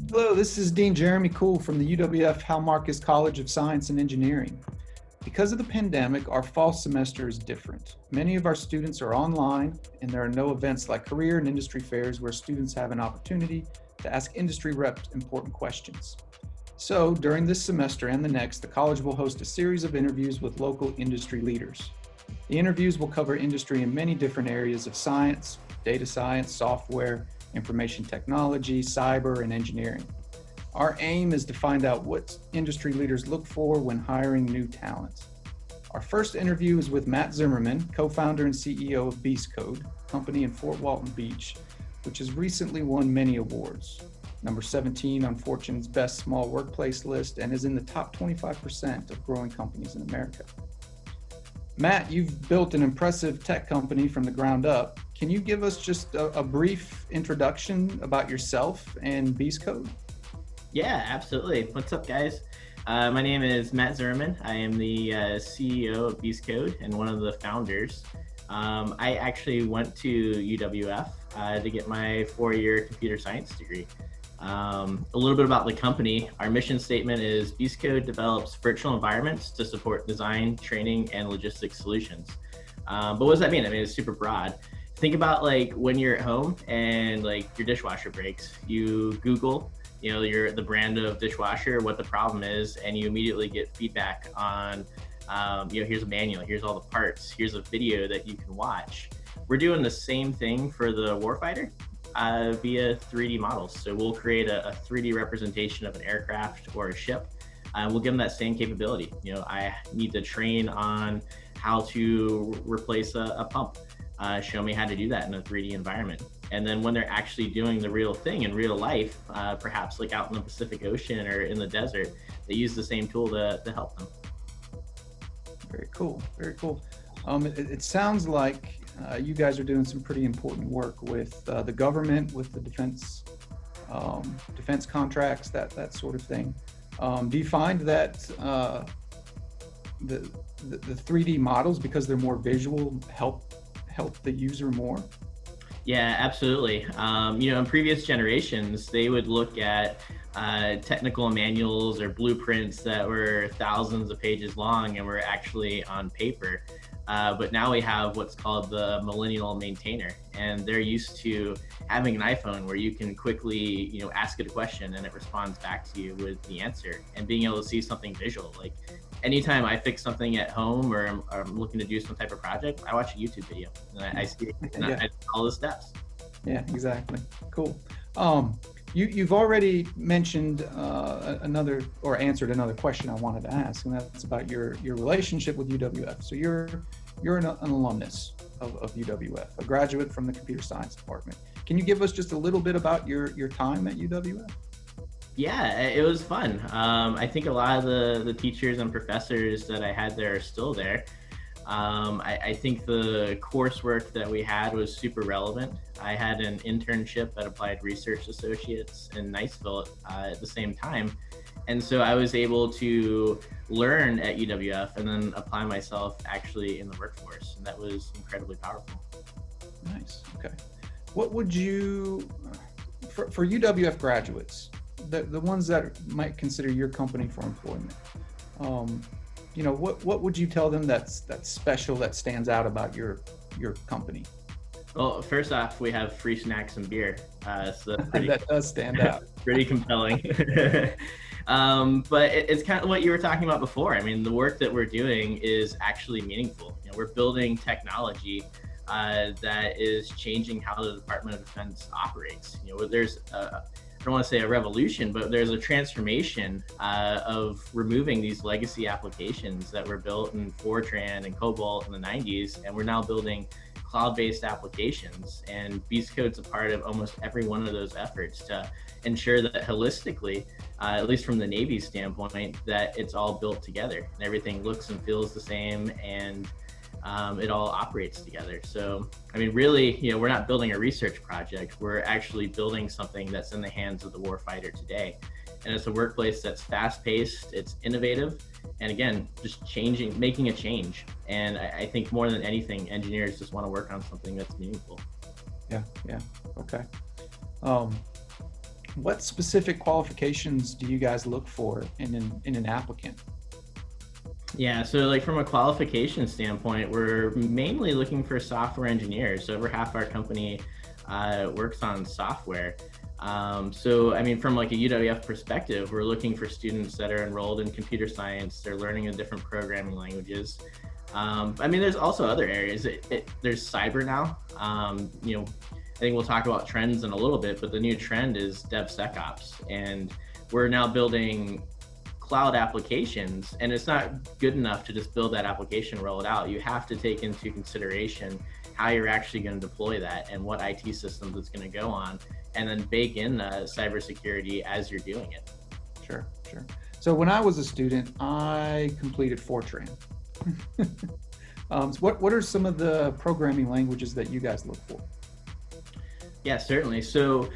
Hello, this is Dean Jeremy Kuhl from the UWF Hal Marcus College of Science and Engineering. Because of the pandemic, our fall semester is different. Many of our students are online, and there are no events like career and industry fairs where students have an opportunity to ask industry reps important questions. So during this semester and the next, the college will host a series of interviews with local industry leaders. The interviews will cover industry in many different areas of science, data science, software, information technology, cyber, and engineering. Our aim is to find out what industry leaders look for when hiring new talent. Our first interview is with Matt Zimmerman, co-founder and CEO of Beast Code, a company in Fort Walton Beach, which has recently won many awards. Number 17 on Fortune's Best Small Workplace list and is in the top 25% of growing companies in America. Matt, you've built an impressive tech company from the ground up. Can you give us just a brief introduction about yourself and Beast Code? Yeah, absolutely. What's up, guys? My name is Matt Zimmerman. I am the CEO of Beast Code and one of the founders. I actually went to UWF to get my 4-year computer science degree. A little bit about the company. Our mission statement is Beast Code develops virtual environments to support design, training, and logistics solutions. But what does that mean? I mean, it's super broad. Think about like when you're at home and like your dishwasher breaks, you Google, the brand of dishwasher, what the problem is, and you immediately get feedback on, here's a manual, here's all the parts, here's a video that you can watch. We're doing the same thing for the warfighter via 3D models. So we'll create a 3D representation of an aircraft or a ship. We'll give them that same capability. I need to train on how to replace a pump. Show me how to do that in a 3D environment. And then when they're actually doing the real thing in real life, perhaps like out in the Pacific Ocean or in the desert, they use the same tool to help them. Very cool, very cool. It sounds like you guys are doing some pretty important work with the government, with the defense contracts, that sort of thing. Do you find that the 3D models, because they're more visual, help the user more? Yeah, absolutely. In previous generations, they would look at technical manuals or blueprints that were thousands of pages long and were actually on paper. But now we have what's called the Millennial Maintainer, and they're used to having an iPhone where you can quickly, ask it a question and it responds back to you with the answer, and being able to see something visual. Like anytime I fix something at home or I'm looking to do some type of project, I watch a YouTube video and I see I all the steps. Yeah, exactly. Cool. You've already mentioned answered another question I wanted to ask, and that's about your relationship with UWF. So you're an alumnus of UWF, a graduate from the computer science department. Can you give us just a little bit about your time at UWF? Yeah, it was fun. I think a lot of the teachers and professors that I had there are still there. I think the coursework that we had was super relevant. I had an internship at Applied Research Associates in Niceville at the same time. And so I was able to learn at UWF and then apply myself actually in the workforce. And that was incredibly powerful. Nice. Okay. What would you, for UWF graduates, the ones that might consider your company for employment, what would you tell them that's special, that stands out about your company? Well, first off, we have free snacks and beer. So that does stand out. Pretty compelling. But it's kind of what you were talking about before. I mean, the work that we're doing is actually meaningful. We're building technology that is changing how the Department of Defense operates. There's I don't want to say a revolution, but there's a transformation of removing these legacy applications that were built in Fortran and COBOL in the 90s, and we're now building cloud-based applications. And Beast Code's a part of almost every one of those efforts to ensure that holistically, at least from the Navy standpoint, that it's all built together and everything looks and feels the same, and it all operates together. So, I mean, really, we're not building a research project. We're actually building something that's in the hands of the warfighter today. and it's a workplace that's fast-paced, it's innovative, and again, just making a change. And I think more than anything, engineers just want to work on something that's meaningful. Yeah, yeah, okay. What specific qualifications do you guys look for in an applicant? Yeah, so like from a qualification standpoint, we're mainly looking for software engineers. So over half our company works on software. So I mean, from like a UWF perspective, we're looking for students that are enrolled in computer science. They're learning the different programming languages. I mean, there's also other areas. There's cyber now. You know, I think we'll talk about trends in a little bit, but the new trend is DevSecOps, and we're now building cloud applications, and it's not good enough to just build that application, roll it out. You have to take into consideration how you're actually going to deploy that and what IT systems it's going to go on, and then bake in cybersecurity as you're doing it. Sure, sure. So when I was a student, I completed Fortran. So what are some of the programming languages that you guys look for? Yeah, certainly. So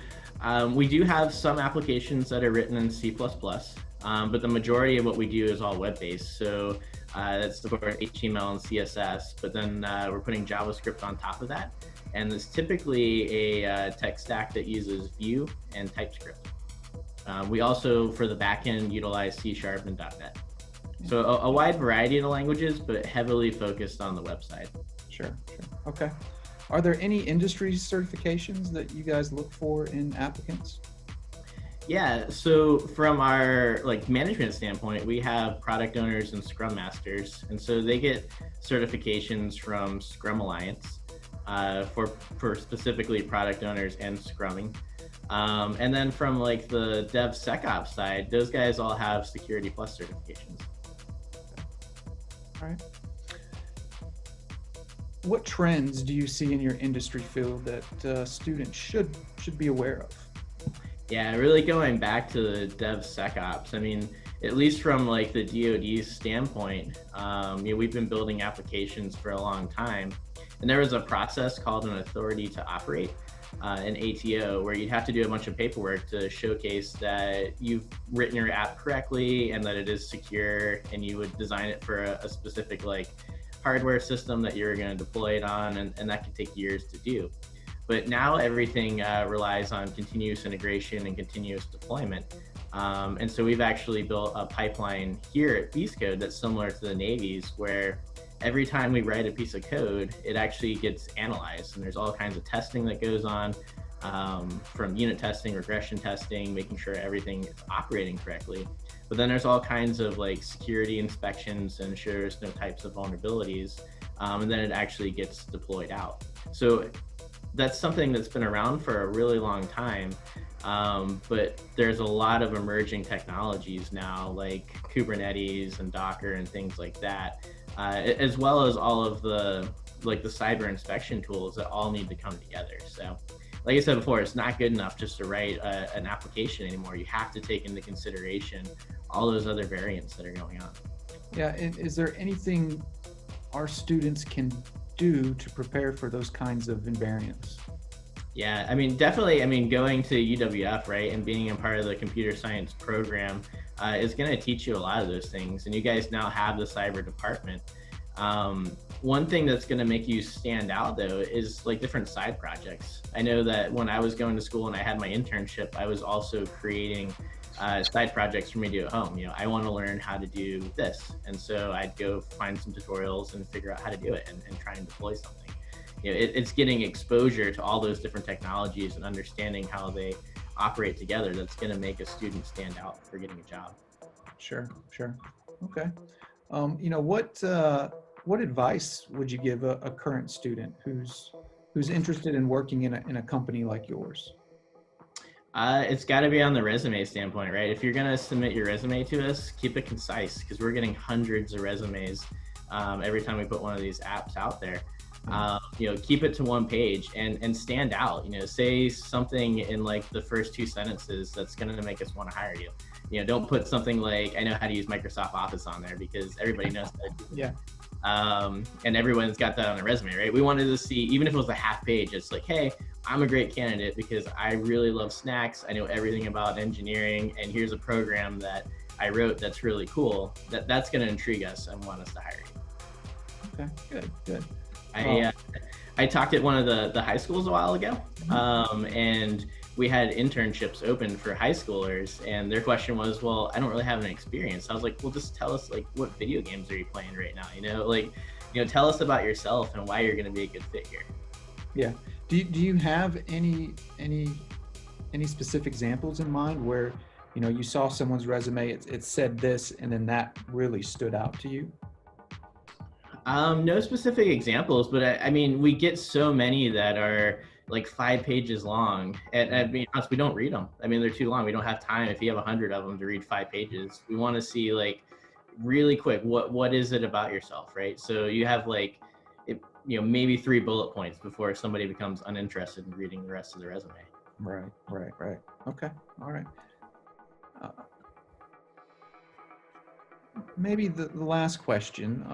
we do have some applications that are written in C++. But the majority of what we do is all web-based. So that's the HTML and CSS, but then we're putting JavaScript on top of that. And there's typically a tech stack that uses Vue and TypeScript. We also, for the backend, utilize C# and .NET. So a wide variety of the languages, but heavily focused on the website. Sure, sure. Okay. Are there any industry certifications that you guys look for in applicants? Yeah, so from our management standpoint, we have product owners and scrum masters, and so they get certifications from Scrum Alliance for specifically product owners and scrumming. And then from the DevSecOps side, those guys all have Security Plus certifications. All right. What trends do you see in your industry field that students should be aware of? Yeah, really going back to the DevSecOps. I mean, at least from the DoD's standpoint, we've been building applications for a long time, and there was a process called an authority to operate, an ATO, where you'd have to do a bunch of paperwork to showcase that you've written your app correctly and that it is secure, and you would design it for a specific hardware system that you're going to deploy it on, and that could take years to do. But now everything relies on continuous integration and continuous deployment. And so we've actually built a pipeline here at Beast Code that's similar to the Navy's, where every time we write a piece of code, it actually gets analyzed. And there's all kinds of testing that goes on, from unit testing, regression testing, making sure everything is operating correctly. But then there's all kinds of security inspections to ensure there's no types of vulnerabilities. And then it actually gets deployed out. So that's something that's been around for a really long time, but there's a lot of emerging technologies now, like Kubernetes and Docker and things like that, as well as all of the the cyber inspection tools that all need to come together. So like I said before, it's not good enough just to write an application anymore. You have to take into consideration all those other variants that are going on. Yeah, and is there anything our students can do to prepare for those kinds of invariants? Yeah, I mean, definitely, going to UWF, right, and being a part of the computer science program is going to teach you a lot of those things. And you guys now have the cyber department. One thing that's going to make you stand out, though, is different side projects. I know that when I was going to school and I had my internship, I was also creating side projects for me to do at home. I want to learn how to do this. And so I'd go find some tutorials and figure out how to do it and try and deploy something. It's getting exposure to all those different technologies and understanding how they operate together that's going to make a student stand out for getting a job. Sure, sure. Okay. What advice would you give a current student who's interested in working in a company like yours? It's got to be on the resume standpoint, right? If you're going to submit your resume to us, keep it concise, because we're getting hundreds of resumes every time we put one of these apps out there. Keep it to one page and stand out. Say something in the first two sentences that's going to make us want to hire you. don't put something like, I know how to use Microsoft Office on there, because everybody knows that. Yeah. And everyone's got that on their resume, right? We wanted to see, even if it was a half page, it's like, hey, I'm a great candidate because I really love snacks. I know everything about engineering, and here's a program that I wrote that's really cool. That's going to intrigue us and want us to hire you. Okay, good. I talked at one of the high schools a while ago, and we had internships open for high schoolers, and their question was, well, I don't really have an experience. I was like, well, just tell us, like, what video games are you playing right now? Tell us about yourself and why you're going to be a good fit here. Yeah. Do you have any specific examples in mind where, you saw someone's resume, it said this, and then that really stood out to you? No specific examples, but I mean, we get so many that are like 5 pages long, and I mean, honestly, we don't read them. I mean, they're too long. We don't have time. If you have 100 of them to read 5 pages, we want to see, like, really quick, what is it about yourself, right? So you have maybe 3 bullet points before somebody becomes uninterested in reading the rest of the resume. Right. Okay, all right. Maybe the last question.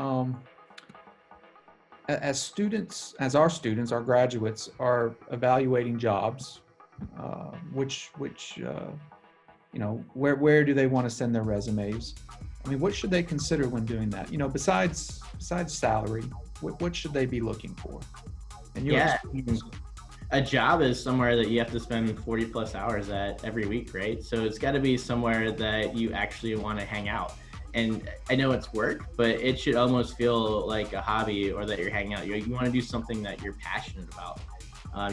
As our graduates are evaluating jobs, where do they want to send their resumes? I mean, what should they consider when doing that? Besides salary, what should they be looking for? And a job is somewhere that you have to spend 40 plus hours at every week, right? So it's got to be somewhere that you actually want to hang out. And I know it's work, but it should almost feel like a hobby, or that you're hanging out. You want to do something that you're passionate about.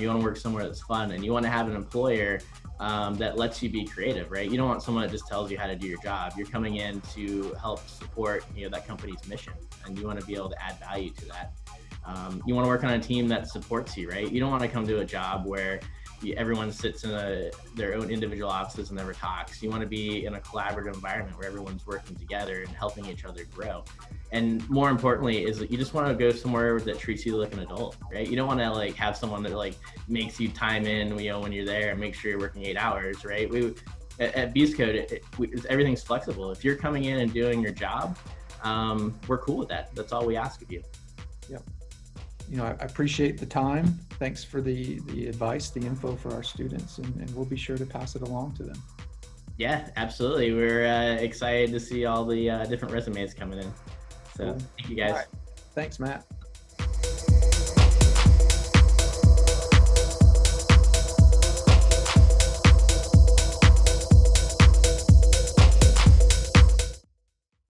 You want to work somewhere that's fun, and you want to have an employer that lets you be creative, right? You don't want someone that just tells you how to do your job. You're coming in to help support, that company's mission, and you want to be able to add value to that. You want to work on a team that supports you, right? You don't want to come to a job where everyone sits in their own individual offices and never talks. You want to be in a collaborative environment where everyone's working together and helping each other grow. And more importantly is that you just want to go somewhere that treats you like an adult, right? You don't want to have someone that makes you time in, when you're there, and make sure you're working 8 hours, right? At Beast Code, everything's flexible. If you're coming in and doing your job, we're cool with that. That's all we ask of you. Yep. I appreciate the time. Thanks for the advice, the info for our students, and we'll be sure to pass it along to them. Yeah, absolutely. We're excited to see all the different resumes coming in. So Thank you, guys. Right. Thanks, Matt.